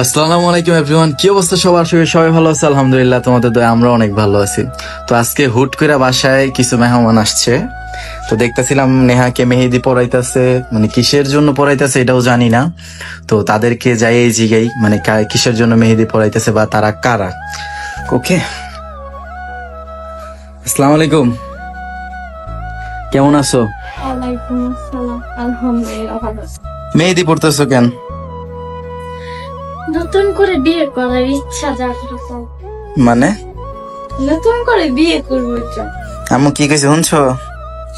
আসসালামু আলাইকুম এভরিওয়ান, কি অবস্থা সবার? সবাই ভালো আছে আলহামদুলিল্লাহ, তোমাদের দয়া আমরা অনেক ভালো আছি। তো আজকে হুট করে বাসায় কিছু মেহমান আসছে, তো দেখতেছিলাম নেহাকে মেহেদি পড়াইতেছে, মানে কিসের জন্য পড়াইতেছে এটাও জানি না। তো তাদেরকে যাই এই জিগাই মানে কিসের জন্য মেহেদি পড়াইতেছে বা তারা কারা। ওকে, আসসালামু আলাইকুম, কেমন আছো? ওয়ালাইকুম আসসালাম, আলহামদুলিল্লাহ ভালো আছি। মেহেদি পড়তেছো কেন? নতুন করে বিয়ে করার ইচ্ছা জাগ্রত। মানে নতুন করে বিয়ে করবো এটা। আম্মু কি কইছে শুনছো?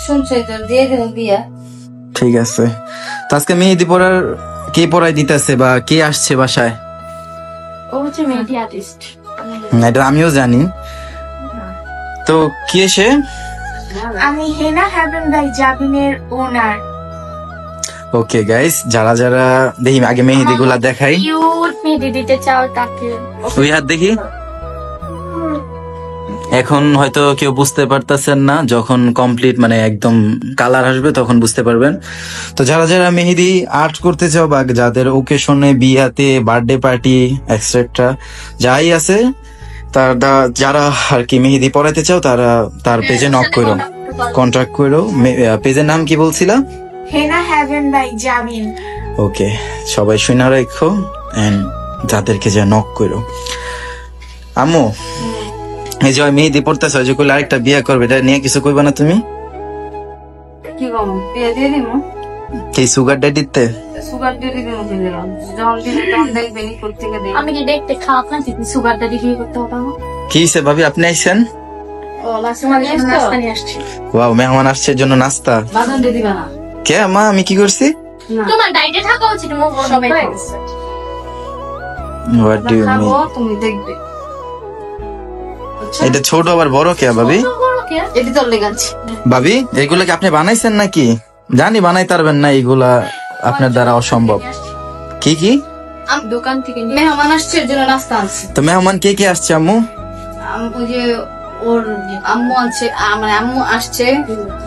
শুনছই তো, দিয়ে দেবো বিয়া। ঠিক আছে, তো আজকে মেহেদি পড়ার কে পড়াই দিতেছে বা কে আসছে বাসায়? ও হচ্ছে মেহেদি আর্টিস্ট। এটা আমিও জানি। তো কে সে? আমি হেনা হ্যাভেন বাই জাবিনের ওনার। ওকে গাইস, যারা যারা দেখি আগে মেহেদি গুলা দেখাই। কিউট মেহেদি দিতে চাও তাকে ওই হাত দেখি। এখন হয়তো কেউ বুঝতে পারতেছেন না, যখন কমপ্লিট মানে একদম কালার আসবে তখন বুঝতে পারবেন। তো যারা যারা মেহেদি আর্ট করতে চাও বা যাদের ওকেশনে, বিয়াতে, বার্থডে পার্টি এক্সেট্রা যাই আছে, যারা আর কি মেহেদি পড়াইতে চাও তারা তার পেজে নক করো, কন্ট্যাক্ট করো। পেজের নাম কি বলছিলা? হেনা হ্যাভেন বাই জাবিন। ওকে, সবাই শুনে রাখো এন্ড যাদেরকে যা নক করো। আম্মু, এই যে মেহেদি পড়তেছ, যে কইলে আরেকটা বিয়ে করবে, এটা নিয়ে কিছু কইবা না তুমি? কি কম বিয়ে দিয়ে দিমু? কি সুগার ড্যাডিতে? সুগার ড্যাডি দিমু কি দিলাম, যখন দিবি তখন দেখবেনি কোত্থেকে দেই। আমি কি দেখতে খারাপ না? তুমি সুগার ড্যাডি বিয়ে করতে হবে না? কি হইছে ভাবি, আপনি আইছেন? ও লাসমালি নাস্তা নিয়ে আসছি। ওয়াও, মেহমান আসছে এর জন্য নাস্তা। বাদাম দিয়ে দিবা না? কে মা, আমি কি করছি? তোমার ডাইটে থাকা উচিত, তোমার সবাই খাচ্ছে। What do you mean? তুমি দেখবে এটা ছোট আবার বড় কে ভাবি? এটি তোর লেগাচ্ছি ভাবি, এগুলো কি আপনি বানাইছেন নাকি? জানি বানাই পারবেন না, এগুলা আপনার দ্বারা অসম্ভব। কি কি? আমি দোকান থেকে মেহমান আসছে এর জন্য নাস্তা আনছি। তো মেহমান কে কে আসছে আম্মু? ওই যে ওর আম্মু আছে, মানে আম্মু আসছে,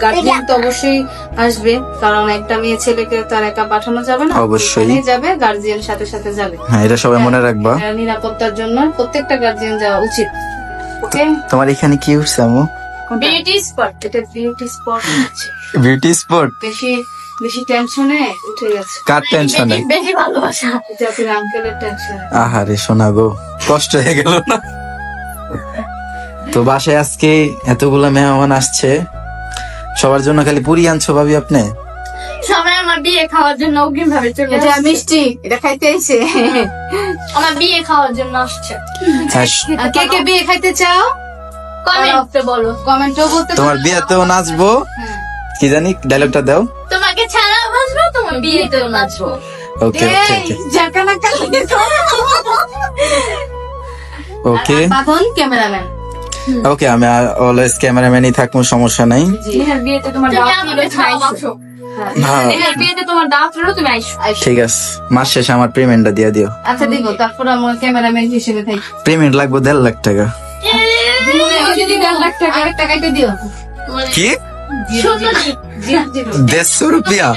গার্জিয়ান তো অবশ্যই আসবে, কারণ একটা মেয়ে ছেলেকে তার একা পাঠানো যাবে না, অবশ্যই যাবে, গার্জিয়ান সাথে সাথে যাবে। হ্যাঁ, এটা সবাই মনে রাখবা। নিরাপত্তার জন্য প্রত্যেকটা গার্জিয়ান যাওয়া উচিত। ওকে, তোমার এখানে কি হচ্ছে আম্মু? বিউটি স্পট, এটা বিউটি স্পট আছে। Beauty spot? বেশি বেশি টেনশনে উঠে গেছে। কার টেনশনে? বেশি ভালোবাসা, জাফির আঙ্কেলের টেনশনে। আহারে শোনা গো, কষ্ট হয়ে গেল না? তো বাসায় আজকে এতগুলা মেহমান আসছে, সবার জন্য খালি পুরি আনছো ভাবি আপনি? সবাই আমার বিয়ে খাওয়ার জন্য অগ্রিম ভাবে চলে আসছে। এটা মিষ্টি, এটা খাইতে এসে আমার বিয়ে খাওয়ার জন্য আসছে। কে কে বিয়ে খাইতে চাও কমেন্টে বলো, কমেন্টেও বলতে। তোমার বিয়েতেও নাচবো, কি জানি ডায়লগটা দাও। তোমাকে ছাড়া বাঁচবো, তোমার বিয়েতেও নাচবো। ওকে ওকে জাকানা কালে তো ওকে বাঁধন ক্যামেরাম্যান। ওকে, আমি অলওয়েজ ক্যামেরাম্যানই থাকবো, সমস্যা নাই। বিয়েতে তোমার দাওয়াত নিলে আইসো। হ্যাঁ, বিয়েতে তোমার দাওয়াত হলো, তুমি আইসো। ঠিক আছে, মাস শেষে আমার পেমেন্টটা দিয়ে দিও। আচ্ছা দিব, তারপর আমার ক্যামেরাম্যান হিসেবে থাকি। পেমেন্ট লাগবে 1.5 লাখ টাকা। যদি 1.5 লাখ টাকা আরেক টাকাইতে দিও। কি 150 রুপিয়া?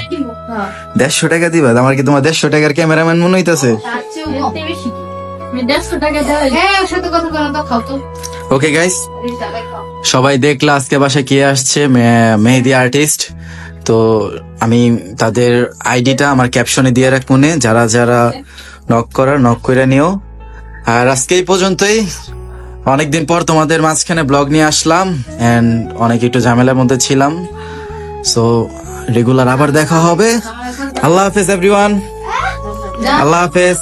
150 টাকা দিবা? আমার কি তোমার 150 টাকার ক্যামেরাম্যান মনে হইতাছে? ওকে গাইস, সবাই দেখলা আজকে বাসায় কে আসছে, মেহেদি আর্টিস্ট। তো আমি তাদের আইডিটা আমার ক্যাপশনে দিয়ে রাখবো, যারা যারা নক করার নক করে নিও। আর আজকে এই পর্যন্তই, অনেকদিন পর তোমাদের মাঝখানে ব্লগ নিয়ে আসলাম এন্ড অনেক একটু ঝামেলার মধ্যে ছিলাম। সো রেগুলার আবার দেখা হবে। আল্লাহ হাফেজ এভরিওয়ান, আল্লাহ হাফেজ।